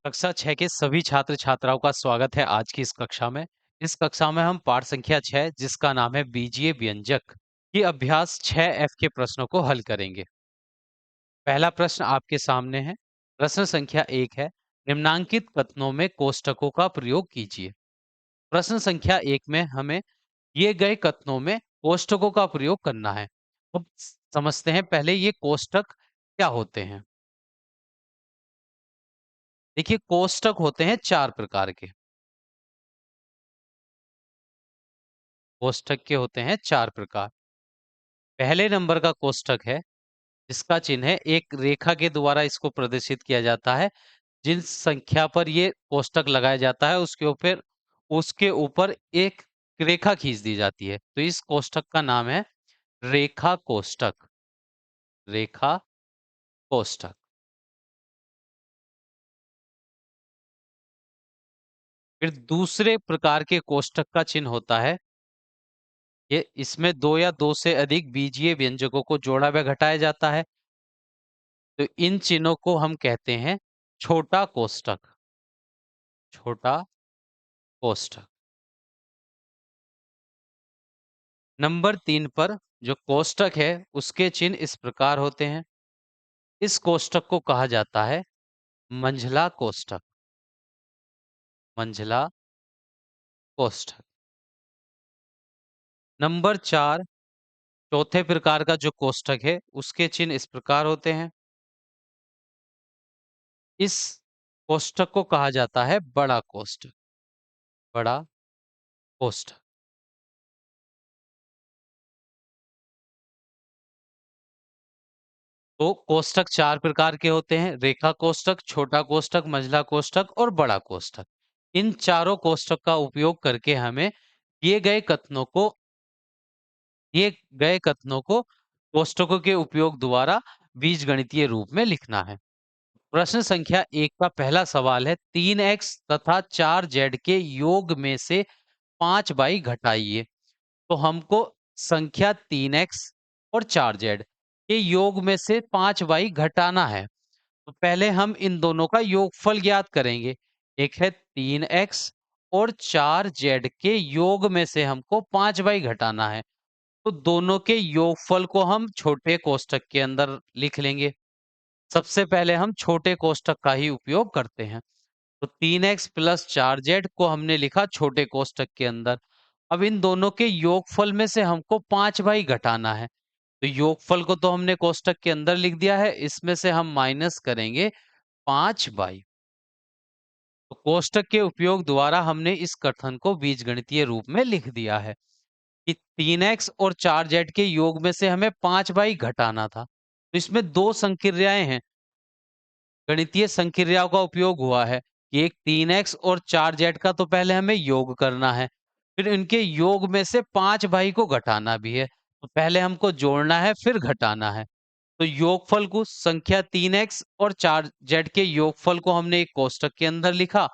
कक्षा 6 के सभी छात्र छात्राओं का स्वागत है आज की इस कक्षा में। इस कक्षा में हम पाठ संख्या 6 जिसका नाम है बीजीय व्यंजक की अभ्यास 6F के प्रश्नों को हल करेंगे। पहला प्रश्न आपके सामने है। प्रश्न संख्या 1 है। निम्नांकित कथनों में कोष्टकों का प्रयोग कीजिए। प्रश्न संख्या 1 में हमें दिए गए कथनों में कोष्टकों का प्रयोग करना है। अब समझते हैं पहले ये कोष्टक क्या होते हैं। देखिए कोष्टक होते हैं 4 प्रकार के। कोष्ठक के होते हैं 4 प्रकार। पहले नंबर का कोष्ठक है जिसका चिन्ह है एक रेखा के द्वारा इसको प्रदर्शित किया जाता है। जिस संख्या पर ये कोष्ठक लगाया जाता है उसके ऊपर एक रेखा खींच दी जाती है, तो इस कोष्ठक का नाम है रेखा कोष्ठक। रेखा कोष्ठक। फिर दूसरे प्रकार के कोष्ठक का चिन्ह होता है ये इसमें दो या दो से अधिक बीजीय व्यंजकों को जोड़ा व घटाया जाता है, तो इन चिन्हों को हम कहते हैं छोटा कोष्ठक। छोटा कोष्ठक। नंबर 3 पर जो कोष्ठक है उसके चिन्ह इस प्रकार होते हैं। इस कोष्ठक को कहा जाता है मंझला कोष्ठक। मंझला कोष्ठक। नंबर 4 चौथे प्रकार का जो कोष्ठक है उसके चिन्ह इस प्रकार होते हैं। इस कोष्ठक को कहा जाता है बड़ा कोष्ठक। बड़ा कोष्ठक। तो कोष्ठक 4 प्रकार के होते हैं। रेखा कोष्ठक, छोटा कोष्ठक, मंझला कोष्ठक और बड़ा कोष्ठक। इन चारों कोष्ठक का उपयोग करके हमें दिए गए कथनों को दिए गए कथनों को कोष्ठकों के उपयोग द्वारा बीजगणितीय रूप में लिखना है। प्रश्न संख्या 1 का पहला सवाल है 3x तथा 4z के योग में से 5y घटाइए। तो हमको संख्या 3x और 4z के योग में से 5y घटाना है। तो पहले हम इन दोनों का योगफल ज्ञात करेंगे। एक है 3x और 4z के योग में से हमको 5y घटाना है। तो दोनों के योगफल को हम छोटे कोष्ठक के अंदर लिख लेंगे। सबसे पहले हम छोटे कोष्ठक का ही उपयोग करते हैं। तो 3x प्लस 4z को हमने लिखा छोटे कोष्ठक के अंदर। अब इन दोनों के योगफल में से हमको 5y घटाना है। तो योगफल को तो हमने कोष्ठक के अंदर लिख दिया है, इसमें से हम माइनस करेंगे 5y। तो कोष्ठक के उपयोग द्वारा हमने इस कथन को बीजगणितीय रूप में लिख दिया है कि 3x और 4z के योग में से हमें 5y घटाना था। तो इसमें दो संक्रियाएं हैं। गणितीय संक्रियाओं का उपयोग हुआ है कि एक 3x और 4z का तो पहले हमें योग करना है, फिर इनके योग में से 5y को घटाना भी है। तो पहले हमको जोड़ना है फिर घटाना है। तो योगफल को संख्या 3x और 4z के योगफल को हमने एक कोष्ठक के अंदर लिखा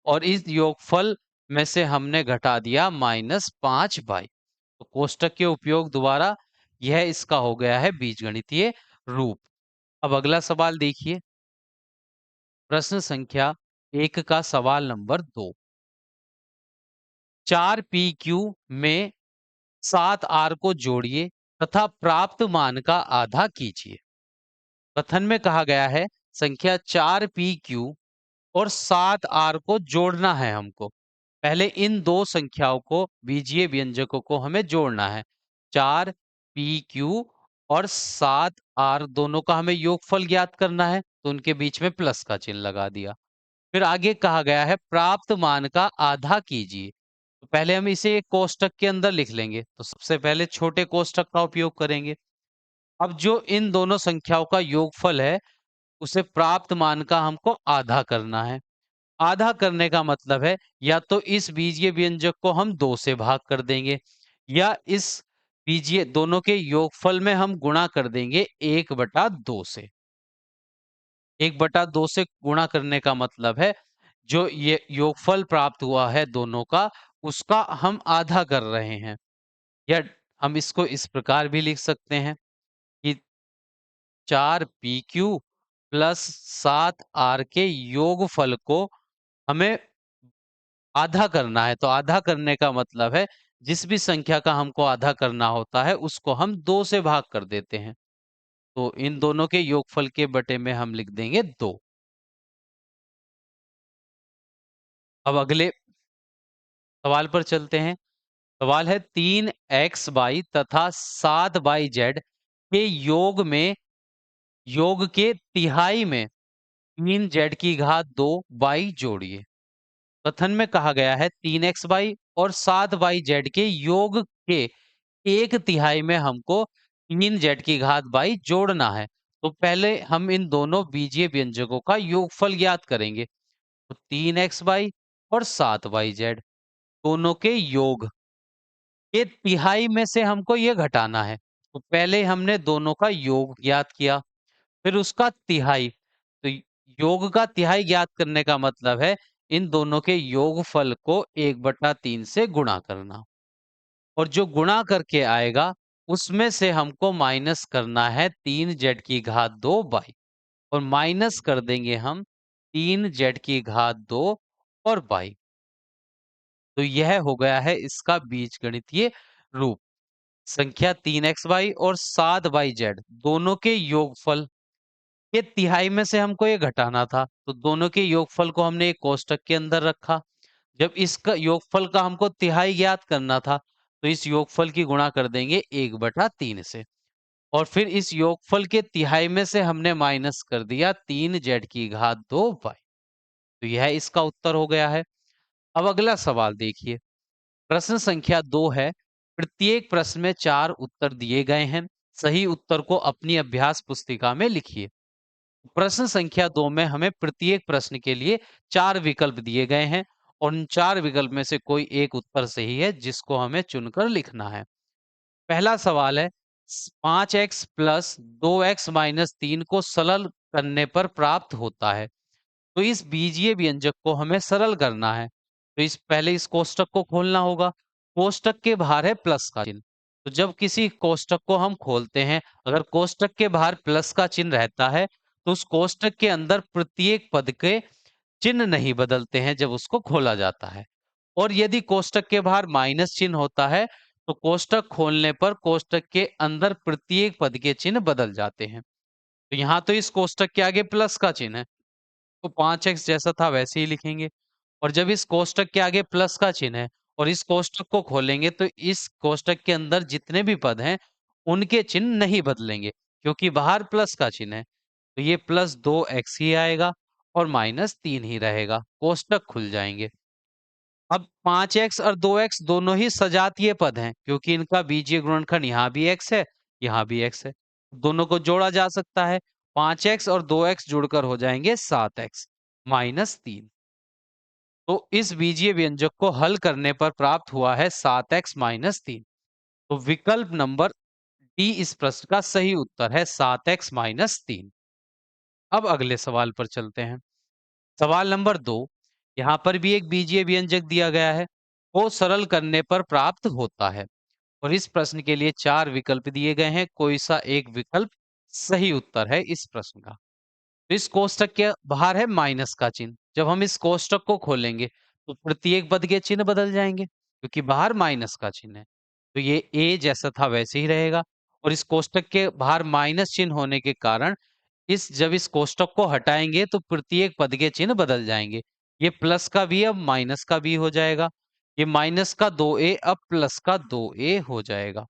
और इस योगफल में से हमने घटा दिया -5y। तो कोष्ठक के उपयोग द्वारा यह इसका हो गया है बीजगणितीय रूप। अब अगला सवाल देखिए। प्रश्न संख्या 1 का सवाल नंबर 2। 4pq में 7r को जोड़िए तथा प्राप्त मान का आधा कीजिए। कथन में कहा गया है संख्या 4pq और 7r को जोड़ना है हमको। पहले इन दो संख्याओं को बीजीय व्यंजकों को हमें जोड़ना है। 4pq और 7r दोनों का हमें योगफल ज्ञात करना है, तो उनके बीच में प्लस का चिन्ह लगा दिया। फिर आगे कहा गया है प्राप्त मान का आधा कीजिए। तो पहले हम इसे एक कोष्ठक के अंदर लिख लेंगे, तो सबसे पहले छोटे कोष्ठक का उपयोग करेंगे। अब जो इन दोनों संख्याओं का योगफल है उसे प्राप्त मान का हमको आधा करना है। आधा करने का मतलब है या तो इस बीजीय व्यंजक को हम 2 से भाग कर देंगे या इस बीजीय दोनों के योगफल में हम गुणा कर देंगे 1/2 से। 1/2 से गुणा करने का मतलब है जो ये योगफल प्राप्त हुआ है दोनों का उसका हम आधा कर रहे हैं। या हम इसको इस प्रकार भी लिख सकते हैं कि 4pq प्लस 7r के योगफल को हमें आधा करना है। तो आधा करने का मतलब है जिस भी संख्या का हमको आधा करना होता है उसको हम 2 से भाग कर देते हैं। तो इन दोनों के योगफल के बटे में हम लिख देंगे 2। अब अगले सवाल पर चलते हैं। सवाल है 3x तथा 7y के योग के तिहाई में 3z की घात 2 y जोड़िए। कथन में कहा गया है 3x और 7y के योग के एक तिहाई में हमको 3z की घात y जोड़ना है। तो पहले हम इन दोनों बीजीय व्यंजकों का योगफल ज्ञात करेंगे। तो 3x और 7y दोनों के योग के तिहाई में से हमको ये घटाना है। तो पहले हमने दोनों का योग ज्ञात किया, फिर उसका तिहाई। तो योग का तिहाई ज्ञात करने का मतलब है इन दोनों के योगफल को 1/3 से गुणा करना, और जो गुणा करके आएगा उसमें से हमको माइनस करना है 3z की घात 2 बाई, और माइनस कर देंगे हम 3z की घात 2 और बाई। तो यह हो गया है इसका बीजगणितीय रूप। संख्या 3xy और 7yz दोनों के योगफल के तिहाई में से हमको ये घटाना था। तो दोनों के योगफल को हमने एक कोष्टक के अंदर रखा। जब इसका योगफल का हमको तिहाई ज्ञात करना था तो इस योगफल की गुणा कर देंगे 1/3 से, और फिर इस योगफल के तिहाई में से हमने माइनस कर दिया 3z की घात 2 बाई। तो यह इसका उत्तर हो गया है। अब अगला सवाल देखिए। प्रश्न संख्या 2 है। प्रत्येक प्रश्न में 4 उत्तर दिए गए हैं। सही उत्तर को अपनी अभ्यास पुस्तिका में लिखिए। प्रश्न संख्या 2 में हमें प्रत्येक प्रश्न के लिए 4 विकल्प दिए गए हैं, और उन 4 विकल्प में से कोई एक उत्तर सही है जिसको हमें चुनकर लिखना है। पहला सवाल है 5x प्लस 2x माइनस 3 को सरल करने पर प्राप्त होता है। तो इस बीजीय व्यंजक को हमें सरल करना है। तो इस पहले इस कोष्टक को खोलना होगा। कोष्टक के बाहर है प्लस का चिन्ह। तो जब किसी कोष्टक को हम खोलते हैं, अगर कोष्टक के बाहर प्लस का चिन्ह रहता है तो उस कोष्टक के अंदर प्रत्येक पद के चिन्ह नहीं बदलते हैं जब उसको खोला जाता है। और यदि कोष्टक के बाहर माइनस चिन्ह होता है तो कोष्टक खोलने पर कोष्टक के अंदर प्रत्येक पद के चिन्ह बदल जाते हैं। तो यहाँ तो इस कोष्टक के आगे प्लस का चिन्ह है, तो 5x जैसा था वैसे ही लिखेंगे। और जब इस कोष्टक के आगे प्लस का चिन्ह है और इस कोष्टक को खोलेंगे तो इस कोष्टक के अंदर जितने भी पद हैं उनके चिन्ह नहीं बदलेंगे, क्योंकि बाहर प्लस का चिन्ह है। तो ये प्लस 2x ही आएगा और माइनस 3 ही रहेगा। कोष्टक खुल जाएंगे। अब 5x और 2x दोनों ही सजातीय पद हैं, क्योंकि इनका बीजीय गुणनखंड यहाँ भी x है, यहाँ भी x है। दोनों को जोड़ा जा सकता है। 5x और 2x जुड़कर हो जाएंगे 7x माइनस 3। तो इस बीजीय व्यंजक को हल करने पर प्राप्त हुआ है 7x माइनस 3। तो विकल्प नंबर डी इस प्रश्न का सही उत्तर है, 7x माइनस 3। अब अगले सवाल पर चलते हैं। सवाल नंबर 2। यहाँ पर भी एक बीजीय व्यंजक दिया गया है, वो सरल करने पर प्राप्त होता है, और इस प्रश्न के लिए 4 विकल्प दिए गए हैं। कोई सा एक विकल्प सही उत्तर है इस प्रश्न का। तो इस कोष्टक के बाहर है माइनस का चिन्ह। जब हम इस कोष्टक को खोलेंगे तो प्रत्येक पद के चिन्ह बदल जाएंगे, क्योंकि बाहर माइनस का चिन्ह है। तो ये ए जैसा था वैसे ही रहेगा, और इस कोष्टक के बाहर माइनस चिन्ह होने के कारण जब इस कोष्टक को हटाएंगे तो प्रत्येक पद के चिन्ह बदल जाएंगे। ये प्लस का भी अब माइनस का भी हो जाएगा। ये माइनस का 2a अब प्लस का 2a हो जाएगा।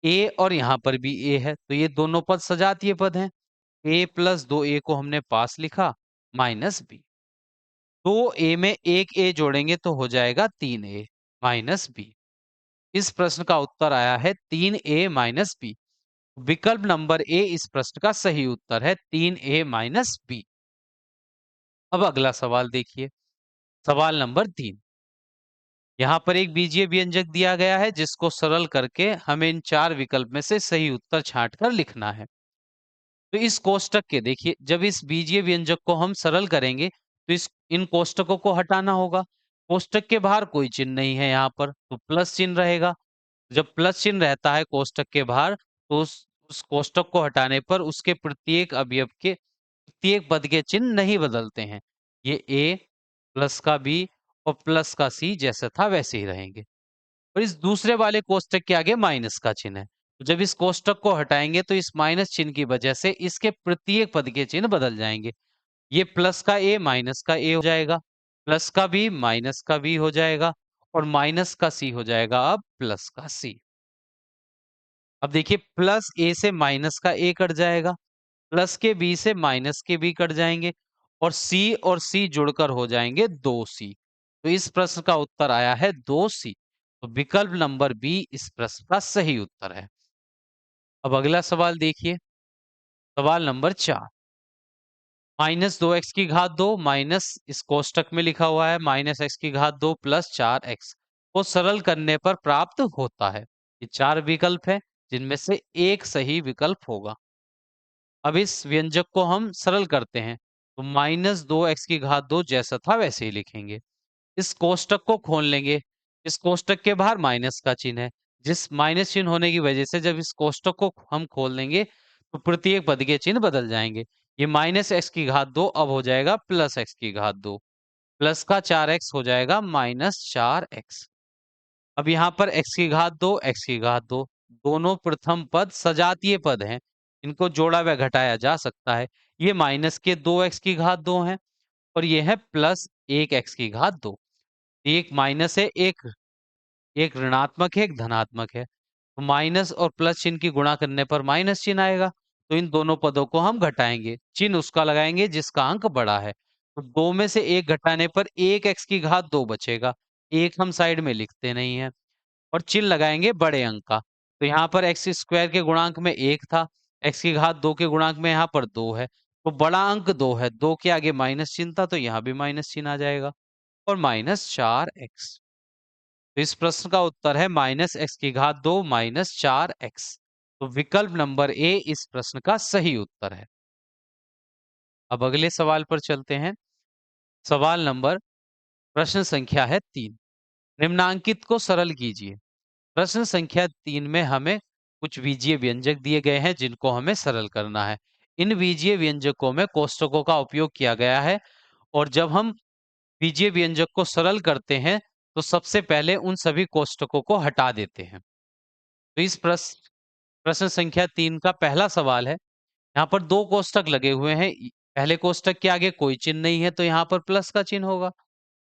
ए और यहाँ पर भी ए है, तो ये दोनों पद सजातीय पद हैं। a प्लस 2a को हमने पास लिखा माइनस बी। 2a में एक a जोड़ेंगे तो हो जाएगा 3a माइनस बी। इस प्रश्न का उत्तर आया है 3a माइनस बी। विकल्प नंबर ए इस प्रश्न का सही उत्तर है, 3a माइनस बी। अब अगला सवाल देखिए। सवाल नंबर 3। यहाँ पर एक बीजीय व्यंजक दिया गया है जिसको सरल करके हमें इन 4 विकल्प में से सही उत्तर छांटकर लिखना है। तो इस कोष्टक के देखिए, जब इस बीजीय व्यंजक को हम सरल करेंगे तो इस इन कोष्टकों को हटाना होगा। कोष्टक के बाहर कोई चिन्ह नहीं है, यहाँ पर तो प्लस चिन्ह रहेगा। जब प्लस चिन्ह रहता है कोष्टक के बाहर तो उस कोष्टक को हटाने पर उसके प्रत्येक अवयव के प्रत्येक पद के चिन्ह नहीं बदलते हैं। ये ए प्लस का बी और प्लस का सी जैसा था वैसे ही रहेंगे। और इस दूसरे वाले कोष्टक के आगे माइनस का चिन्ह है। तो जब इस कोष्टक को हटाएंगे तो इस माइनस चिन्ह की वजह से इसके प्रत्येक पद के चिन्ह बदल जाएंगे। ये प्लस का ए माइनस का ए हो जाएगा, प्लस का बी माइनस का बी हो जाएगा और माइनस का सी हो जाएगा अब प्लस का सी। अब देखिए प्लस ए से माइनस का ए कट जाएगा, प्लस के बी से माइनस के बी कट जाएंगे और सी जुड़कर हो जाएंगे 2c। तो इस प्रश्न का उत्तर आया है 2c। तो विकल्प नंबर बी इस प्रश्न का सही उत्तर है। अब अगला सवाल देखिए, सवाल नंबर 4। -2x² माइनस इस कोष्टक में लिखा हुआ है -x² प्लस 4x को सरल करने पर प्राप्त होता है। ये 4 विकल्प है जिनमें से एक सही विकल्प होगा। अब इस व्यंजक को हम सरल करते हैं तो -2x² जैसा था वैसे ही लिखेंगे। इस कोष्टक को खोल लेंगे। इस कोष्टक के बाहर माइनस का चिन्ह है। जिस माइनस चिन्ह होने की वजह से जब इस कोष्टक को हम खोल देंगे तो प्रत्येक पद के चिन्ह बदल जाएंगे। ये -x² अब हो जाएगा +x²। प्लस का 4x हो जाएगा -4x। अब यहाँ पर x² दोनों प्रथम पद सजातीय पद हैं। इनको जोड़ा व घटाया जा सकता है। ये माइनस के 2x² हैं और ये है +1x²। एक माइनस है, एक ऋणात्मक है, एक धनात्मक है। तो माइनस और प्लस चिन्ह की गुणा करने पर माइनस चिन्ह आएगा। तो इन दोनों पदों को हम घटाएंगे, चिन्ह उसका लगाएंगे जिसका अंक बड़ा है। तो 2 में से 1 घटाने पर 1x² बचेगा। एक हम साइड में लिखते नहीं है और चिन्ह लगाएंगे बड़े अंक का। तो यहाँ पर x² के गुणांक में 1 था, x² के गुणांक में यहाँ पर 2 है। तो बड़ा अंक 2 है, 2 के आगे माइनस चिन्ह था तो यहाँ भी माइनस चिन्ह आ जाएगा और -4x। तो इस प्रश्न का उत्तर है -x² -4x। तो विकल्प नंबर ए इस प्रश्न का सही उत्तर है। अब अगले सवाल पर चलते हैं। सवाल नंबर प्रश्न संख्या है 3। निम्नांकित को सरल कीजिए। प्रश्न संख्या 3 में हमें कुछ बीजीय व्यंजक दिए गए हैं जिनको हमें सरल करना है। इन बीजीय व्यंजकों में कोष्टकों का उपयोग किया गया है और जब हम बीजीय व्यंजक को सरल करते हैं तो सबसे पहले उन सभी कोष्टकों को हटा देते हैं। तो इस प्रश्न संख्या 3 का पहला सवाल है। यहाँ पर 2 कोष्टक लगे हुए हैं। पहले कोष्टक के आगे कोई चिन्ह नहीं है तो यहाँ पर प्लस का चिन्ह होगा।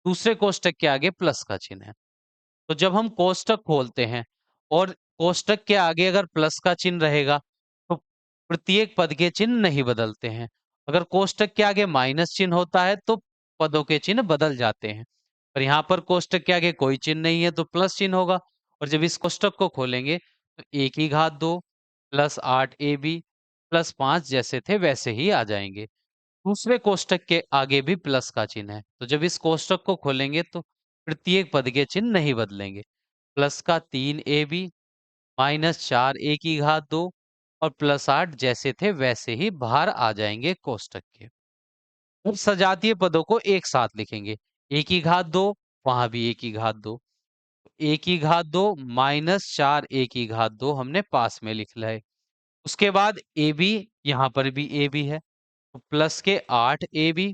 दूसरे कोष्टक के आगे प्लस का चिन्ह है। तो जब हम कोष्टक खोलते हैं और कोष्टक के आगे अगर प्लस का चिन्ह रहेगा तो प्रत्येक पद के चिन्ह नहीं बदलते हैं। अगर कोष्टक के आगे माइनस चिन्ह होता है तो पदों के चिन्ह बदल जाते हैं। पर यहाँ पर कोष्टक के आगे कोई चिन्ह नहीं है तो प्लस चिन्ह होगा और जब इस कोष्टक को खोलेंगे तो a² प्लस 8ab प्लस 5 जैसे थे वैसे ही आ जाएंगे। दूसरे कोष्टक के आगे भी प्लस का चिन्ह है तो जब इस कोष्टक को खोलेंगे तो प्रत्येक पद के चिन्ह नहीं बदलेंगे। प्लस का 3ab -4a² और प्लस 8 जैसे थे वैसे ही बाहर आ जाएंगे कोष्टक के। अब सजातीय पदों को एक साथ लिखेंगे। a² वहां भी a², a² -4a² हमने पास में लिख लिया है। उसके बाद ab, यहाँ पर भी ab है तो प्लस के 8ab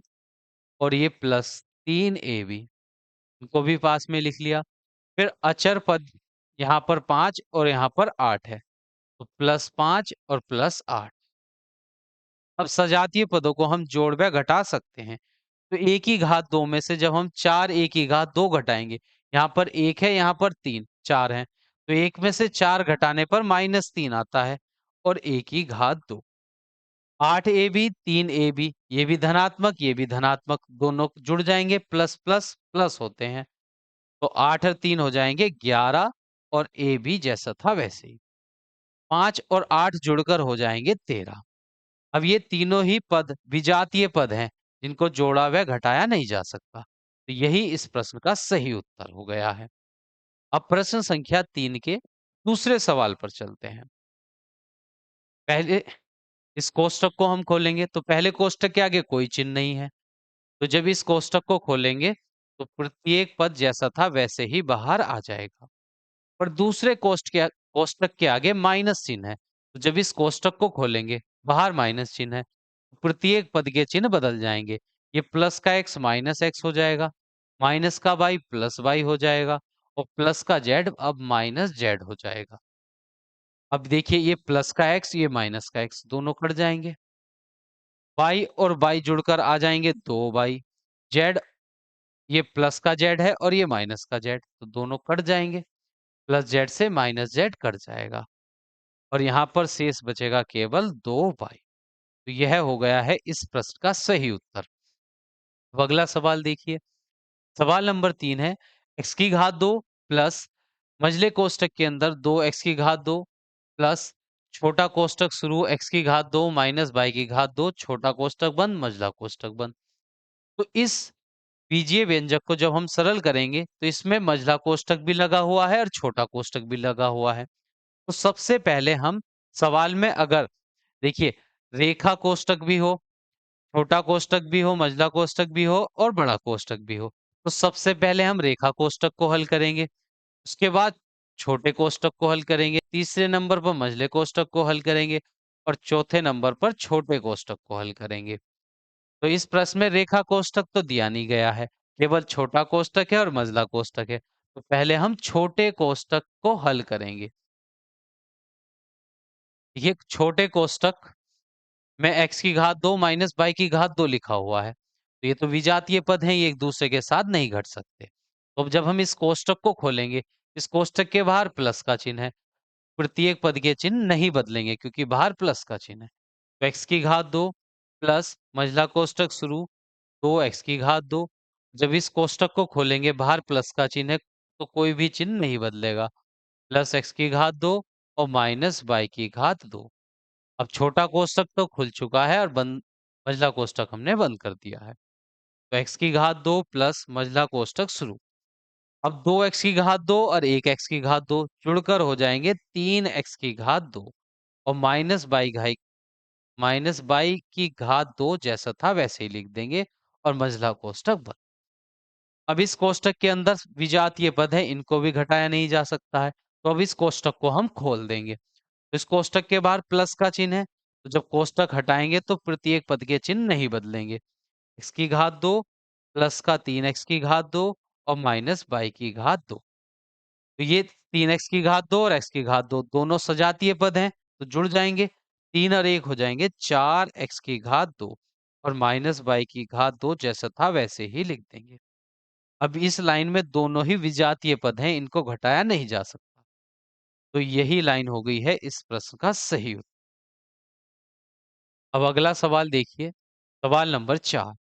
और ये प्लस 3ab इनको भी पास में लिख लिया। फिर अचर पद यहाँ पर 5 और यहाँ पर 8 है तो +5 और +8। अब सजातीय पदों को हम जोड़ व घटा सकते हैं। तो a² में से जब हम 4 a² घटाएंगे, यहाँ पर 1 है, यहाँ पर 3, 4 है तो 1 में से 4 घटाने पर -3 आता है और a²। 8ab 3ab ये भी धनात्मक ये भी धनात्मक दोनों जुड़ जाएंगे, प्लस प्लस प्लस होते हैं तो 8 और 3 हो जाएंगे 11 और ए भी जैसा था वैसे ही। 5 और 8 जुड़कर हो जाएंगे 13। अब ये तीनों ही पद विजातीय पद हैं जिनको जोड़ा व घटाया नहीं जा सकता। तो यही इस प्रश्न का सही उत्तर हो गया है। अब प्रश्न संख्या 3 के दूसरे सवाल पर चलते हैं। पहले इस कोष्टक को हम खोलेंगे तो पहले कोष्टक के आगे कोई चिन्ह नहीं है तो जब इस कोष्टक को खोलेंगे तो प्रत्येक पद जैसा था वैसे ही बाहर आ जाएगा। पर दूसरे कोष्टक के आगे माइनस चिन्ह है तो जब इस कोष्टक को खोलेंगे बाहर माइनस चिन्ह है प्रत्येक पद के चिन्ह बदल जाएंगे। ये प्लस का x माइनस एक्स हो जाएगा, माइनस का y प्लस वाई हो जाएगा, और प्लस का z अब माइनस जेड हो जाएगा। अब देखिए, ये प्लस का x, ये माइनस का x, दोनों कट जाएंगे। y और y जुड़कर आ जाएंगे 2y। z, ये प्लस का z है और ये माइनस का z, तो दोनों कट जाएंगे। प्लस z से माइनस z कट जाएगा, और यहाँ पर शेष बचेगा केवल 2y। तो यह हो गया है इस प्रश्न का सही उत्तर। अब अगला सवाल देखिए। सवाल नंबर 3 है, x की घात 2 प्लस मझले कोष्टक के अंदर 2x की घात 2 प्लस छोटा कोष्टक शुरू x की घात 2 माइनस y की घात 2 छोटा कोष्टक बंद मझला कोष्टक बंद। तो इस बीजीय व्यंजक को जब हम सरल करेंगे तो इसमें मझला कोष्टक भी लगा हुआ है और छोटा कोष्टक भी लगा हुआ है। तो सबसे पहले हम सवाल में, अगर देखिए, रेखा कोष्टक भी हो, छोटा कोष्टक भी हो, मझला कोष्टक भी हो और बड़ा कोष्टक भी हो, तो सबसे पहले हम रेखा कोष्टक को हल करेंगे। उसके बाद छोटे कोष्टक को हल करेंगे, तीसरे नंबर पर मझले कोष्टक को हल करेंगे, और चौथे नंबर पर छोटे कोष्टक को हल करेंगे। तो इस प्रश्न में रेखा कोष्टक तो दिया नहीं गया है, केवल छोटा कोष्टक है और मझला कोष्टक है। तो पहले हम छोटे कोष्टक को हल करेंगे। ये छोटे कोष्टक में x की घात 2 माइनस y की घात 2 लिखा हुआ है, तो ये तो विजातीय पद हैं, ये एक दूसरे के साथ नहीं घट सकते। तो अब जब हम इस कोष्टक को खोलेंगे, इस कोष्टक के बाहर प्लस का चिन्ह है, प्रत्येक पद के चिन्ह नहीं बदलेंगे क्योंकि बाहर प्लस का चिन्ह है। तो x की घात 2 प्लस मझला कोष्टक शुरू 2x की घात 2। जब इस कोष्टक को खोलेंगे, बाहर प्लस का चिन्ह है, तो कोई भी चिन्ह नहीं बदलेगा। प्लस x की घात 2 और माइनस y की घात 2। अब छोटा कोष्टक तो खुल चुका है और बंद, मझला कोष्टक हमने बंद कर दिया है। तो x की घात 2 प्लस मझला कोष्टक शुरू। अब 2x की घात 2 और 1x की घात 2 जुड़कर हो जाएंगे 3x की घात 2, और माइनस बाई की घात 2 जैसा था वैसे ही लिख देंगे, और मझला कोष्टक बंद। अब इस कोष्टक के अंदर विजातीय पद है, इनको भी घटाया नहीं जा सकता है, तो अब इस कोष्टक को हम खोल देंगे। इस कोष्टक के बाहर प्लस का चिन्ह है, तो जब कोष्टक हटाएंगे तो प्रत्येक पद के चिन्ह नहीं बदलेंगे। x की घात 2 प्लस का 3x की घात 2 और माइनस y की घात 2। तो ये 3x की घात 2 और x की घात 2 दोनों सजातीय पद हैं, तो जुड़ जाएंगे। 3 और 1 हो जाएंगे 4x की घात 2, और माइनस y की घात 2 जैसा था वैसे ही लिख देंगे। अब इस लाइन में दोनों ही विजातीय पद हैं, इनको घटाया नहीं जा सकता। तो यही लाइन हो गई है इस प्रश्न का सही उत्तर। अब अगला सवाल देखिए। सवाल नंबर 4।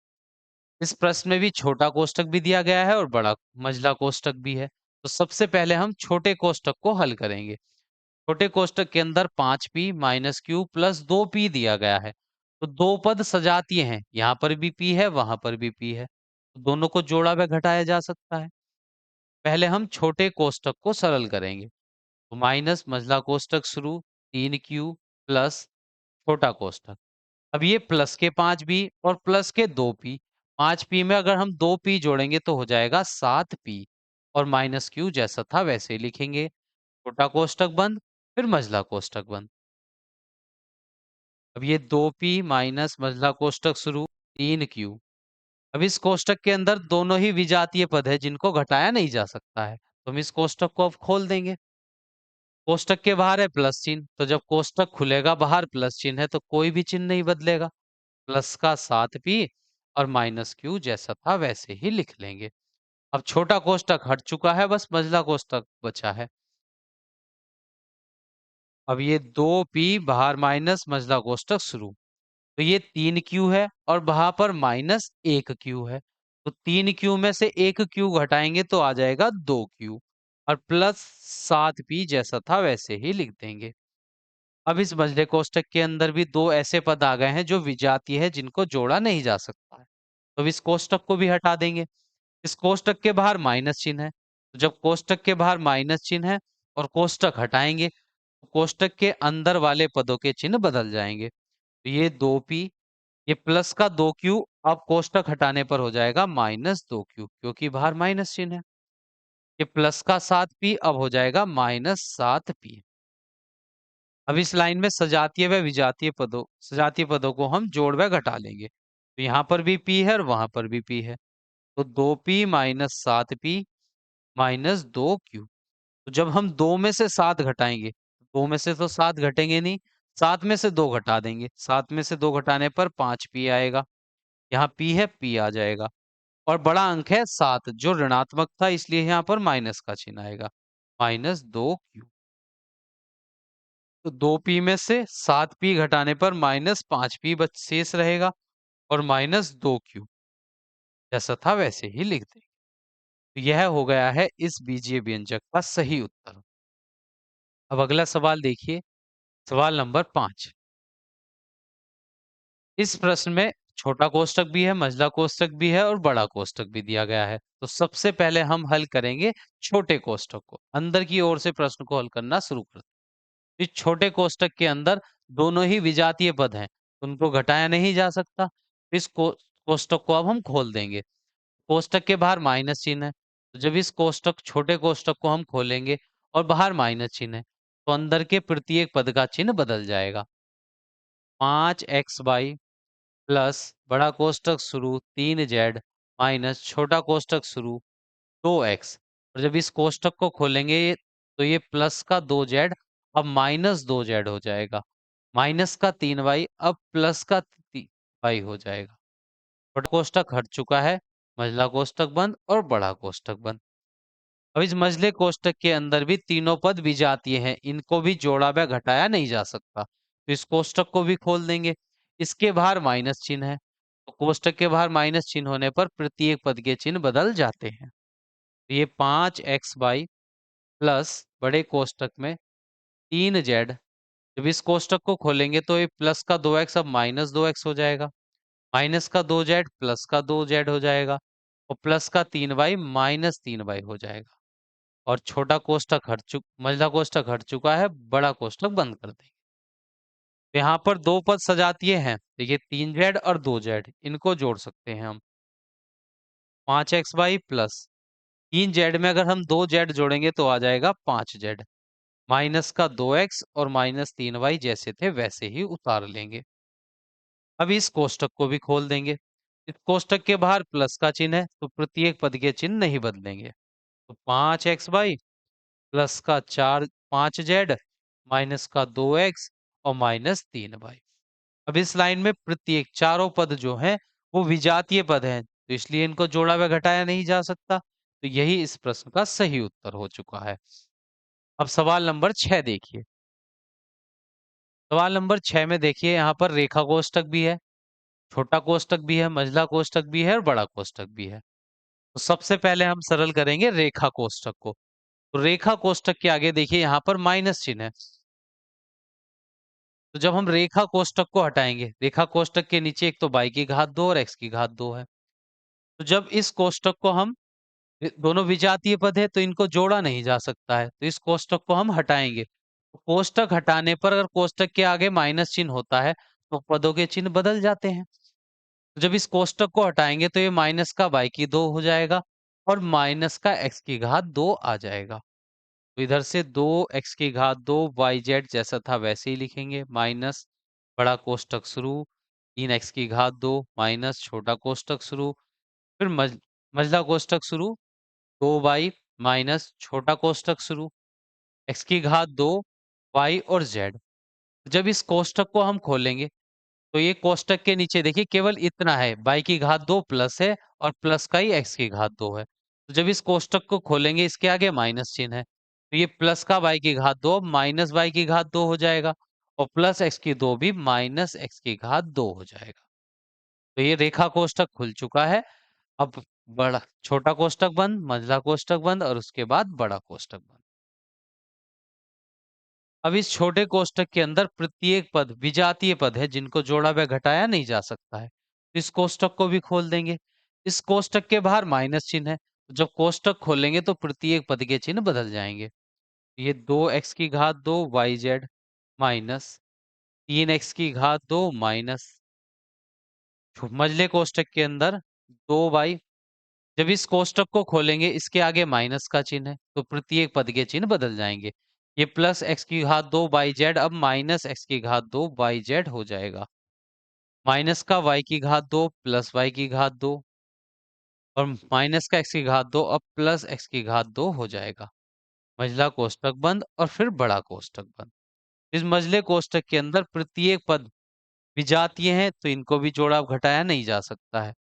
इस प्रश्न में भी छोटा कोष्टक भी दिया गया है और बड़ा मझला कोष्टक भी है। तो सबसे पहले हम छोटे कोष्टक को हल करेंगे। छोटे कोष्टक के अंदर 5p minus Q plus 2p दिया गया है। तो दो पद सजातीय हैं, यहाँ पर भी p है, वहां पर भी p है, तो दोनों को जोड़ा व घटाया जा सकता है। पहले हम छोटे कोष्टक को सरल करेंगे। तो माइनस मझला कोष्टक शुरू 3q प्लस छोटा कोष्टक। अब ये प्लस के 5p और प्लस के 2p, 5p में अगर हम 2p जोड़ेंगे तो हो जाएगा 7p, और माइनस क्यू जैसा था वैसे ही लिखेंगे। छोटा कोष्टक बंद, फिर मझला कोष्टक बंद। अब ये 2p माइनस मझला कोष्टक शुरू 3q। अब इस कोष्टक के अंदर दोनों ही विजातीय पद है जिनको घटाया नहीं जा सकता है, तो हम इस कोष्टक को अब खोल देंगे। कोष्टक के बाहर है प्लस चिन्ह, तो जब कोष्टक खुलेगा बाहर प्लस चिन्ह है तो कोई भी चिन्ह नहीं बदलेगा। प्लस का 7p और माइनस क्यू जैसा था वैसे ही लिख लेंगे। अब छोटा कोष्टक हट चुका है, बस मझला कोष्टक बचा है। अब ये 2p बाहर माइनस मझला कोष्टक शुरू। तो ये 3q है और वहां पर माइनस 1q है, तो 3q में से 1q घटाएंगे तो आ जाएगा 2q, और प्लस 7p जैसा था वैसे ही लिख देंगे। अब इस मझले कोष्टक के अंदर भी दो ऐसे पद आ गए हैं जो विजातीय है, जिनको जोड़ा नहीं जा सकता है, तो इस कोष्टक को भी हटा देंगे। इस कोष्टक के बाहर माइनस चिन्ह है, तो जब कोष्टक के बाहर माइनस चिन्ह है और कोष्टक हटाएंगे तो कोष्टक के अंदर वाले पदों के चिन्ह बदल जाएंगे। तो ये 2p, ये प्लस का 2q, अब कोष्टक हटाने पर हो जाएगा माइनस 2q क्योंकि बाहर माइनस चिन्ह है। ये प्लस का 7p अब हो जाएगा माइनस 7p। अब इस लाइन में सजातीय व सजातीय पदों को हम जोड़ व घटा लेंगे। तो यहाँ पर भी p है और वहां पर भी p है। तो 2p minus 7p minus 2q। तो जब हम 2 में से 7 घटाएंगे, 2 में से तो 7 घटेंगे नहीं, 7 में से 2 घटा देंगे, 7 में से 2 घटाने पर 5p आएगा। यहाँ p है, p आ जाएगा। और बड़ा अंक है 7 जो ऋणात्मक था, इसलिए यहाँ पर माइनस का चिन्ह आएगा, माइनस 2q। तो 2p में से 7p घटाने पर माइनस 5p बच शेष रहेगा और माइनस 2q। जैसा था वैसे ही लिख देंगे। तो यह हो गया है इस बीजीय व्यंजक का सही उत्तर। अब अगला सवाल देखिए, सवाल नंबर 5। इस प्रश्न में छोटा कोष्टक भी है, मझला कोष्टक भी है और बड़ा कोष्टक भी दिया गया है। तो सबसे पहले हम हल करेंगे छोटे कोष्टक को। अंदर की ओर से प्रश्न को हल करना शुरू करते हैं। इस छोटे कोष्टक के अंदर दोनों ही विजातीय पद हैं, उनको घटाया नहीं जा सकता। इस कोष्टक को अब हम खोल देंगे। कोष्टक के बाहर माइनस चिन्ह है, तो जब इस छोटे कोष्टक को हम खोलेंगे और बाहर माइनस चिन्ह है, तो अंदर के प्रत्येक पद का चिन्ह बदल जाएगा। 5x/, प्लस बड़ा कोष्टक शुरू 3z माइनस छोटा कोष्टक शुरू 2x। और जब इस कोष्टक को खोलेंगे तो ये प्लस का 2z अब माइनस 2z हो जाएगा, माइनस का 3y अब प्लस का 3y हो जाएगा। छोटा कोष्टक हट चुका है, मझला कोष्टक बंद और बड़ा कोष्टक बंद। अब इस मझले कोष्टक के अंदर भी तीनों पद विजातीय हैं, इनको भी जोड़ा व घटाया नहीं जा सकता। तो इस कोष्टक को भी खोल देंगे। इसके बाहर माइनस चिन्ह है, तो कोष्टक के बाहर माइनस चिन्ह होने पर प्रत्येक पद के चिन्ह बदल जाते हैं। तो ये 5x/, प्लस बड़े कोष्टक में 3z। जब इस कोष्टक को खोलेंगे तो ये प्लस का 2x अब माइनस 2x हो जाएगा, माइनस का 2z प्लस का 2z हो जाएगा और प्लस का 3y माइनस 3y हो जाएगा। और छोटा कोष्टक मझला कोष्टक हट चुका है, बड़ा कोष्टक बंद कर देंगे। तो यहाँ पर दो पद सजातीय हैं, देखिए 3z और 2z, इनको जोड़ सकते हैं हम। 5x/, प्लस 3z में अगर हम 2z जोड़ेंगे तो आ जाएगा 5z, माइनस का 2x और माइनस 3y जैसे थे वैसे ही उतार लेंगे। अब इस कोष्टक को भी खोल देंगे। इस कोष्टक के बाहर प्लस का चिन्ह है, तो प्रत्येक पद के चिन्ह नहीं बदलेंगे। तो 5x/, प्लस का 5z माइनस का 2x और माइनस 3y। अब इस लाइन में प्रत्येक चारों पद जो हैं वो विजातीय पद हैं, तो इसलिए इनको जोड़ा व घटाया नहीं जा सकता। तो यही इस प्रश्न का सही उत्तर हो चुका है। अब सवाल नंबर 6 देखिए। सवाल नंबर 6 में देखिए, यहाँ पर रेखा कोष्टक भी है, छोटा कोष्टक भी है, मझला कोष्टक भी है और बड़ा कोष्टक भी है। तो सबसे पहले हम सरल करेंगे रेखा कोष्टक को। तो रेखा कोष्टक के आगे देखिए यहाँ पर माइनस चिन्ह है। तो जब हम रेखा कोष्टक को हटाएंगे, रेखा कोष्टक के नीचे एक तो y की घात 2 और x की घात 2 है। तो जब इस कोष्टक को हम दोनों विजातीय पद है तो इनको जोड़ा नहीं जा सकता है, तो इस कोष्टक को हम हटाएंगे। तो कोष्टक हटाने पर अगर कोष्टक के आगे माइनस चिन्ह होता है तो पदों के चिन्ह बदल जाते हैं। तो जब इस कोष्टक को हटाएंगे तो ये माइनस का y की 2 हो जाएगा और माइनस का x की घात 2 आ जाएगा। तो इधर से 2x की घात 2 yz जैसा था वैसे ही लिखेंगे, माइनस बड़ा कोष्टक शुरू 3x की घात 2 माइनस छोटा कोष्टक शुरू, फिर मझला कोष्टक शुरू 2y माइनस छोटा कोष्टक शुरू x की घात 2 y और z। जब इस कोष्टक को हम खोलेंगे तो ये कोष्टक के नीचे देखिए केवल इतना है, y की घात 2 प्लस है और प्लस का ही x की घात 2 है। तो जब इस कोष्टक को खोलेंगे इसके आगे माइनस चिन्ह है, तो ये प्लस का y की घात 2 माइनस y की घात 2 हो जाएगा और प्लस x की 2 भी माइनस x की घात 2 हो जाएगा। तो ये रेखा कोष्टक खुल चुका है। अब बड़ा छोटा कोष्टक बंद, मझला कोष्टक बंद और उसके बाद बड़ा कोष्टक बंद। अब इस छोटे कोष्टक के अंदर प्रत्येक पद विजातीय पद है जिनको जोड़ा व घटाया नहीं जा सकता है, तो इस कोष्टक को भी खोल देंगे। इस कोष्टक के बाहर माइनस चिन्ह है, तो जब कोष्टक खोलेंगे तो प्रत्येक पद के चिन्ह बदल जाएंगे। ये 2x की घात 2 yz माइनस 3x की घात 2 माइनस मझले कोष्टक के अंदर 2y। जब इस कोष्टक को खोलेंगे इसके आगे माइनस का चिन्ह है, तो प्रत्येक पद के चिन्ह बदल जाएंगे। ये प्लस एक्स की घात 2 बाई जेड अब माइनस एक्स की घात 2 बाई जेड हो जाएगा। माइनस का y की घात 2 प्लस y की घात 2 और माइनस का x की घात 2 अब प्लस x की घात 2 हो जाएगा। मझला कोष्ठक बंद और फिर बड़ा कोष्ठक बंद। इस मझले कोष्ठक के अंदर प्रत्येक पद विजातीय हैं तो इनको भी जोड़ा घटाया नहीं जा सकता है।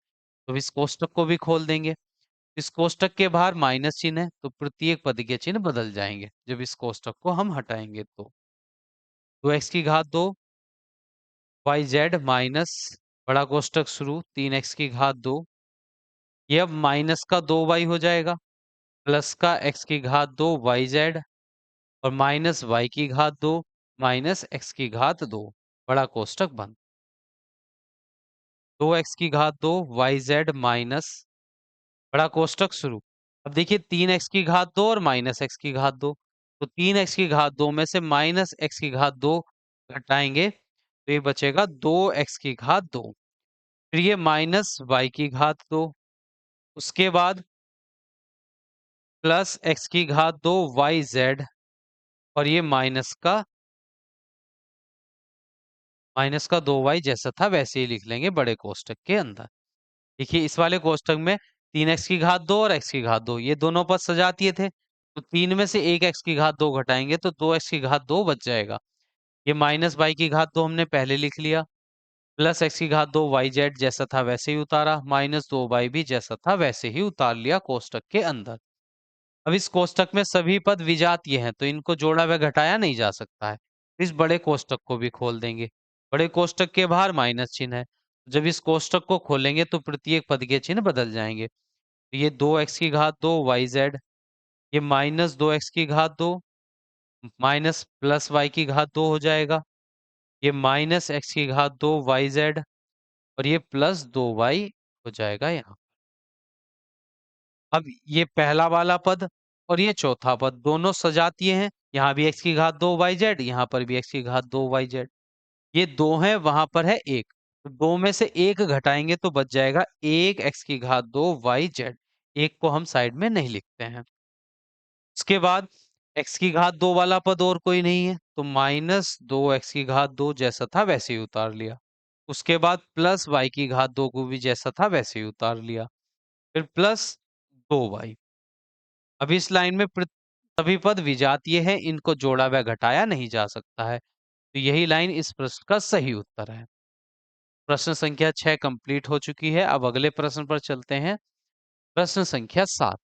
तो इस कोष्ठक को भी खोल देंगे। इस कोष्ठक के बाहर माइनस चिन्ह है तो प्रत्येक पद के चिन्ह बदल जाएंगे जब इस कोष्ठक को हम हटाएंगे तो 2x की घात 2 वाई जेड माइनस बड़ा कोष्ठक शुरू 3x की घात 2 ये अब माइनस का 2y हो जाएगा प्लस का x की घात 2 वाई जेड और माइनस y की घात 2 माइनस x की घात 2 बड़ा कोष्ठक बंद। 2x की घात 2 वाई जेड माइनस बड़ा कोष्ठक शुरू। अब देखिए 3x की घात 2 और माइनस x की घात 2 तो 3x की घात 2 में से माइनस x की घात 2 घटाएंगे तो ये बचेगा 2x की घात 2। फिर ये माइनस y की घात 2 उसके बाद प्लस x की घात 2 वाई जेड और ये माइनस का 2y जैसा था वैसे ही लिख लेंगे बड़े कोष्ठक के अंदर। देखिए इस वाले कोष्ठक में 3x की घात 2 और x की घात 2 ये दोनों पद सजातीय थे तो 3 में से एक x की घात 2 घटाएंगे तो 2x की घात 2 बच जाएगा। ये माइनस y की घात 2 हमने पहले लिख लिया प्लस x की घात 2 वाई जेड जैसा था वैसे ही उतारा माइनस 2y भी जैसा था वैसे ही उतार लिया कोष्ठक के अंदर। अब इस कोष्ठक में सभी पद विजातीय हैं तो इनको जोड़ा व घटाया नहीं जा सकता है। इस बड़े कोष्ठक को भी खोल देंगे। बड़े कोष्ठक के बाहर माइनस चिन्ह है जब इस कोष्ठक को खोलेंगे तो प्रत्येक पद के चिन्ह बदल जाएंगे। तो ये 2x की घात 2 वाई जेड ये माइनस 2x की घात 2 माइनस प्लस y की घात 2 हो जाएगा। ये माइनस x की घात 2 वाई जेड और ये प्लस 2y हो जाएगा यहाँ। अब ये पहला वाला पद और ये चौथा पद दोनों सजातीय हैं। यहाँ भी x की घात 2 वाई जेड यहाँ पर भी x की घात 2 वाई जेड ये दो है वहां पर है एक तो दो में से एक घटाएंगे तो बच जाएगा एक x की घात 2 वाई जेड। एक को हम साइड में नहीं लिखते हैं। उसके बाद x की घात 2 वाला पद और कोई नहीं है तो माइनस 2x की घात 2 जैसा था वैसे ही उतार लिया। उसके बाद प्लस y की घात 2 को भी जैसा था वैसे ही उतार लिया। फिर प्लस 2y। अब इस लाइन में सभी पद विजातीय है इनको जोड़ा व घटाया नहीं जा सकता है तो यही लाइन इस प्रश्न का सही उत्तर है। प्रश्न संख्या 6 कंप्लीट हो चुकी है। अब अगले प्रश्न पर चलते हैं। प्रश्न संख्या 7।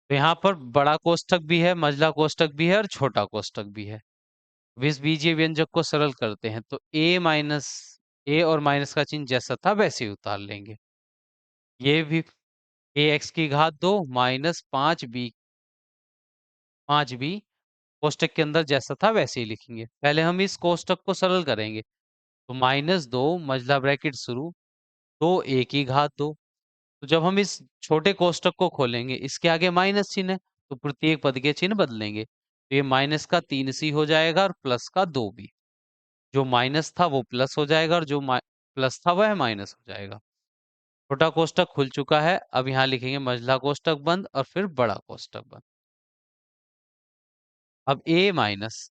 तो यहाँ पर बड़ा कोष्ठक भी है मझला कोष्ठक भी है और छोटा कोष्ठक भी है। इस बीजीय व्यंजक को सरल करते हैं तो ए और माइनस का चिन्ह जैसा था वैसे ही उतार लेंगे। ये भी ए एक्स की घात 2 माइनस 5b कोष्ठक के अंदर जैसा था वैसे ही लिखेंगे। पहले हम इस कोष्ठक को सरल करेंगे तो -2 मझला ब्रैकेट शुरू 2a की घात 2 तो जब हम इस छोटे कोष्ठक को खोलेंगे इसके आगे माइनस चिन्ह है तो प्रत्येक पद के चिन्ह बदलेंगे तो ये माइनस का 3c हो जाएगा और प्लस का 2b। जो माइनस था वो प्लस हो जाएगा और जो प्लस था वह माइनस हो जाएगा। छोटा कोष्ठक खुल चुका है। अब यहाँ लिखेंगे मझला कोष्ठक बंद और फिर बड़ा कोष्ठक बंद। अब a माइनस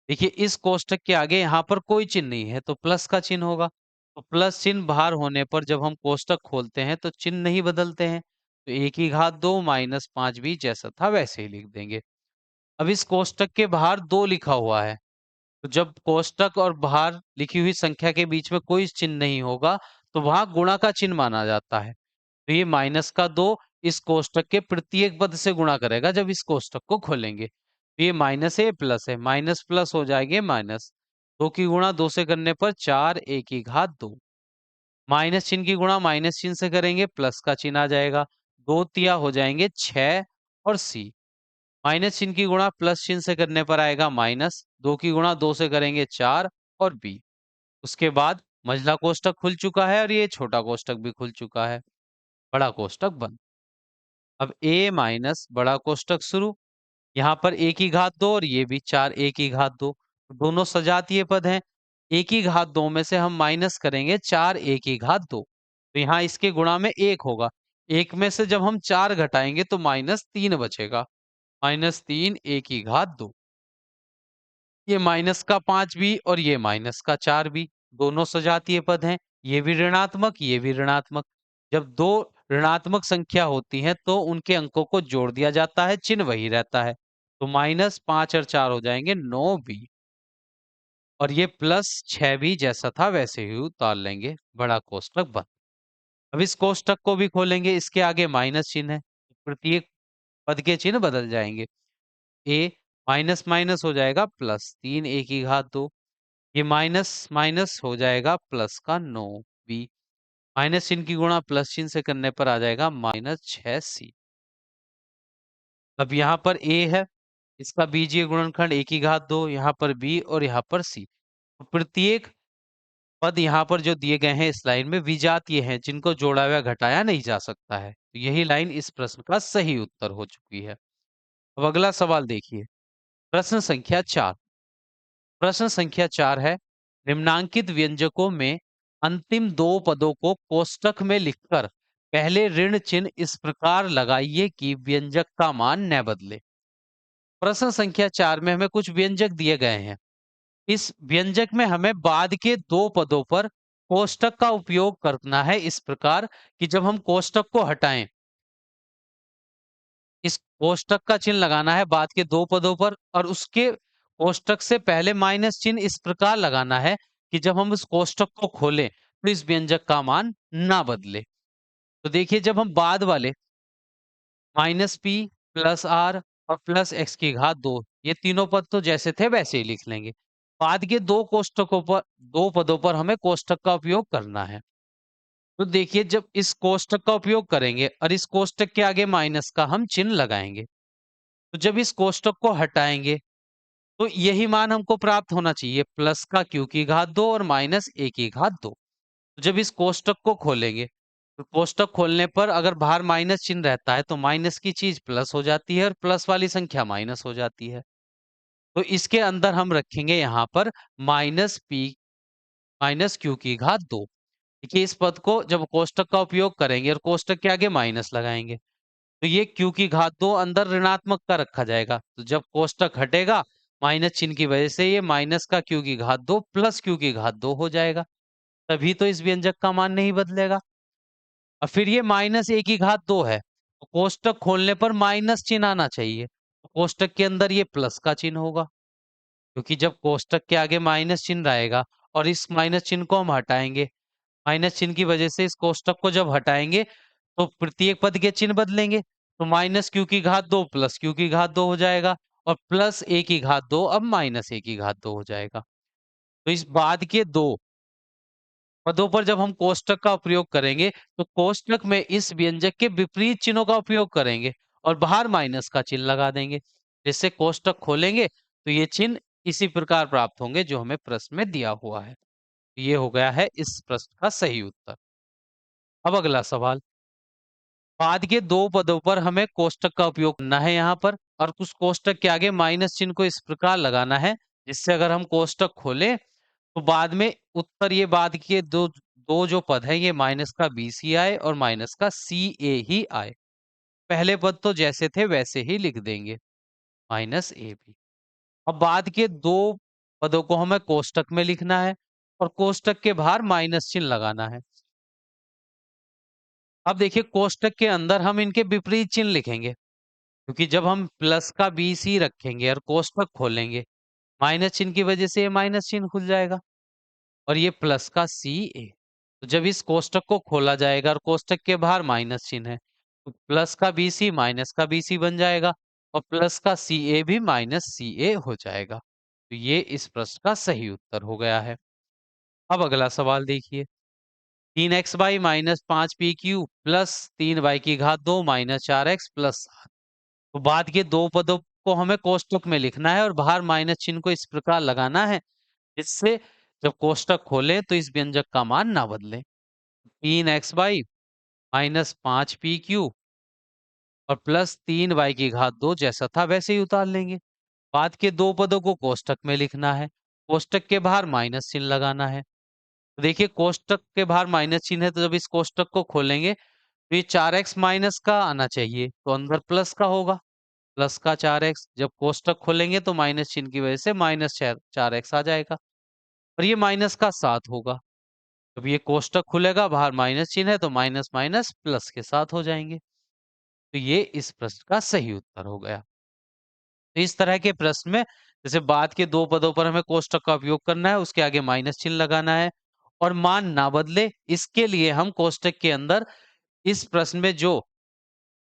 देखिए इस कोष्ठक के आगे यहाँ पर कोई चिन्ह नहीं है तो प्लस का चिन्ह होगा तो प्लस चिन्ह बाहर होने पर जब हम कोष्ठक खोलते हैं तो चिन्ह नहीं बदलते हैं तो a की घात 2 माइनस 5b जैसा था वैसे ही लिख देंगे। अब इस कोष्ठक के बाहर 2 लिखा हुआ है तो जब कोष्ठक और बाहर लिखी हुई संख्या के बीच में कोई चिन्ह नहीं होगा तो वहां गुणा का चिन्ह माना जाता है। तो ये माइनस का 2 इस कोष्ठक के प्रत्येक पद से गुणा करेगा जब इस कोष्ठक को खोलेंगे तो ये माइनस है प्लस है माइनस प्लस हो जाएंगे माइनस 2 की गुणा 2 से करने पर 4a की घात 2 माइनस चिन्ह की गुणा माइनस चिन्ह से करेंगे प्लस का चिन्ह आ जाएगा 2 तिया हो जाएंगे 6 और c माइनस चिन्ह की गुणा प्लस चिन्ह से करने पर आएगा माइनस 2 की गुणा 2 से करेंगे 4 और b। उसके बाद मझला कोष्ठक खुल चुका है और ये छोटा कोष्ठक भी खुल चुका है। बड़ा कोष्ठक बंद। अब a माइनस बड़ा कोष्ठक शुरू यहाँ पर a की घात 2 और ये भी 4a की घात 2 दोनों सजातीय पद हैं। a की घात 2 में से हम माइनस करेंगे 4a की घात 2 तो यहाँ इसके गुणा में 1 होगा। 1 में से जब हम 4 घटाएंगे तो -3 बचेगा। -3 a की घात 2। ये माइनस का 5 भी और ये माइनस का 4 भी दोनों सजातीय पद हैं। ये भी ऋणात्मक, ये भी ऋणात्मक। जब दो ऋणात्मक संख्या होती हैं तो उनके अंकों को जोड़ दिया जाता है, चिन्ह वही रहता है। तो -5 और 4 हो जाएंगे 9 भी, और ये +6 भी जैसा था वैसे ही उतार लेंगे, बड़ा कोष्ठक बंद। अब इस कोष्ठक को भी खोलेंगे, इसके आगे माइनस चिन्ह है, प्रत्येक पद के चिन्ह बदल जाएंगे। ए माइनस माइनस हो जाएगा +3 a की घात 2। ये माइनस माइनस हो जाएगा प्लस का 9 बी। माइनस चिन्ह की गुणा प्लस चिन्ह से करने पर आ जाएगा -6c। अब यहाँ पर a है, इसका बीजीय गुणनखंड a की घात 2, यहाँ पर b और यहाँ पर c। तो प्रत्येक पद यहाँ पर जो दिए गए हैं इस लाइन में विजातीय हैं, जिनको जोड़ा हुआ घटाया नहीं जा सकता है। तो यही लाइन इस प्रश्न का सही उत्तर हो चुकी है। अब अगला सवाल देखिए, प्रश्न संख्या 4। प्रश्न संख्या 4 है, निम्नांकित व्यंजकों में अंतिम दो पदों को कोष्ठक में लिखकर पहले ऋण चिन्ह इस प्रकार लगाइए कि व्यंजक का मान न बदले। प्रश्न संख्या 4 में हमें कुछ व्यंजक दिए गए हैं। इस व्यंजक में हमें बाद के दो पदों पर कोष्ठक का उपयोग करना है, इस प्रकार कि जब हम कोष्ठक को हटाएं, इस कोष्ठक का चिन्ह लगाना है बाद के दो पदों पर, और उसके कोष्ठक से पहले माइनस चिन्ह इस प्रकार लगाना है कि जब हम उस कोष्ठक को खोलें तो इस व्यंजक का मान ना बदले। तो देखिए, जब हम बाद वाले -p प्लस r और प्लस x की घात 2, ये तीनों पद तो जैसे थे वैसे ही लिख लेंगे। बाद के दो कोष्ठकों पर, दो पदों पर हमें कोष्ठक का उपयोग करना है। तो देखिए, जब इस कोष्ठक का उपयोग करेंगे और इस कोष्ठक के आगे माइनस का हम चिन्ह लगाएंगे, तो जब इस कोष्ठक को हटाएंगे तो यही मान हमको प्राप्त होना चाहिए, प्लस का q की घात 2 और -a की घात 2। जब इस कोष्ठक को खोलेंगे तो कोष्ठक खोलने पर अगर बाहर माइनस चिन्ह रहता है तो माइनस की चीज प्लस हो जाती है और प्लस वाली संख्या माइनस हो जाती है। तो इसके अंदर हम रखेंगे यहाँ पर -p -q की घात 2। देखिए, इस पद को जब कोष्ठक का उपयोग करेंगे और कोष्ठक के आगे माइनस लगाएंगे तो ये q की घात 2 अंदर ऋणात्मक का रखा जाएगा। तो जब कोष्ठक हटेगा माइनस चिन्ह की वजह से, ये माइनस का q की घात 2 प्लस q की घात 2 हो जाएगा। तभी तो इस व्यंजक का मान नहीं बदलेगा। और फिर ये -a की घात 2 है, तो कोष्ठक खोलने पर माइनस चिन्ह आना चाहिए, तो कोष्ठक के अंदर ये प्लस का चिन्ह होगा, क्योंकि जब कोष्ठक के आगे माइनस चिन्ह रहेगा और इस माइनस चिन्ह को हम हटाएंगे, माइनस चिन्ह की वजह से इस कोष्ठक को जब हटाएंगे तो प्रत्येक पद के चिन्ह बदलेंगे। तो -q की घात 2 प्लस q की घात 2 हो जाएगा और प्लस a की घात 2 अब -a की घात 2 हो जाएगा। तो इस बाद के दो पदों पर जब हम कोष्ठक का प्रयोग करेंगे तो कोष्ठक में इस व्यंजक के विपरीत चिन्हों का उपयोग करेंगे और बाहर माइनस का चिन्ह लगा देंगे, जिससे कोष्ठक खोलेंगे तो ये चिन्ह इसी प्रकार प्राप्त होंगे जो हमें प्रश्न में दिया हुआ है। ये हो गया है इस प्रश्न का सही उत्तर। अब अगला सवाल, बाद के दो पदों पर हमें कोष्ठक का उपयोग करना है यहाँ पर, और कुछ कोष्ठक के आगे माइनस चिन्ह को इस प्रकार लगाना है जिससे अगर हम कोष्ठक खोलें तो बाद में उत्तर, ये बाद के दो दो जो पद है ये माइनस का BC आए और माइनस का CA ही आए। पहले पद तो जैसे थे वैसे ही लिख देंगे, -AB। अब बाद के दो पदों को हमें कोष्ठक में लिखना है और कोष्ठक के बाहर माइनस चिन्ह लगाना है। अब देखिए, कोष्ठक के अंदर हम इनके विपरीत चिन्ह लिखेंगे, क्योंकि जब हम प्लस का BC रखेंगे और कोष्ठक खोलेंगे, माइनस चिन्ह की वजह से ये माइनस चिन्ह खुल जाएगा और ये प्लस का CA। तो जब इस कोष्ठक को खोला जाएगा और कोष्ठक के बाहर माइनस चिन्ह है, तो प्लस का BC माइनस का BC बन जाएगा और प्लस का CA भी -CA हो जाएगा। तो ये इस प्रश्न का सही उत्तर हो गया है। अब अगला सवाल देखिए, 3x/- 5p³ प्लस 3y की घात 2 -4x प्लस 7। तो बाद के दो पदों को हमें कोष्ठक में लिखना है और बाहर माइनस चिन्ह को इस प्रकार लगाना है जिससे जब कोष्ठक खोले तो इस व्यंजक का मान ना बदले। 3x/- 5p³ और प्लस 3y की घात 2 जैसा था वैसे ही उतार लेंगे। बाद के दो पदों को कोष्ठक में लिखना है, कोष्ठक के बाहर माइनस चिन्ह लगाना है। तो देखिए, कोष्ठक के बाहर माइनस चिन्ह है तो जब इस कोष्ठक को खोलेंगे तो ये 4x माइनस का आना चाहिए, तो अंदर प्लस का होगा। प्लस का 4x, जब कोष्टक खोलेंगे तो माइनस चिन्ह की वजह से माइनस 4x आ जाएगा और ये माइनस का 7 होगा। जब ये कोष्टक खुलेगा, बाहर माइनस चिन्ह है तो माइनस माइनस प्लस के साथ हो जाएंगे। तो ये इस प्रश्न का सही उत्तर हो गया। तो इस तरह के प्रश्न में जैसे बाद के दो पदों पर हमें कोष्टक का उपयोग करना है, उसके आगे माइनस चिन्ह लगाना है और मान ना बदले, इसके लिए हम कोष्टक के अंदर इस प्रश्न में जो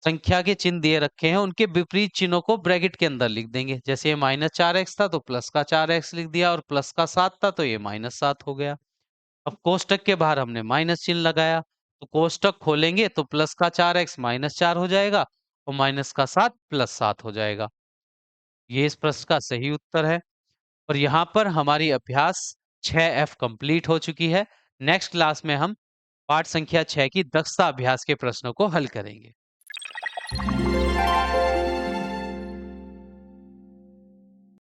संख्या के चिन्ह दिए रखे हैं उनके विपरीत चिन्हों को ब्रैकेट के अंदर लिख देंगे। जैसे ये माइनस 4x था तो प्लस का 4x लिख दिया और प्लस का 7 था तो ये माइनस 7 हो गया। अब कोष्टक के बाहर हमने माइनस चिन्ह लगाया, तो कोष्टक खोलेंगे तो प्लस का 4x माइनस 4 हो जाएगा और माइनस का 7 प्लस 7 हो जाएगा। ये इस प्रश्न का सही उत्तर है और यहाँ पर हमारी अभ्यास 6F कंप्लीट हो चुकी है। नेक्स्ट क्लास में हम पाठ संख्या 6 की दक्षता अभ्यास के प्रश्नों को हल करेंगे।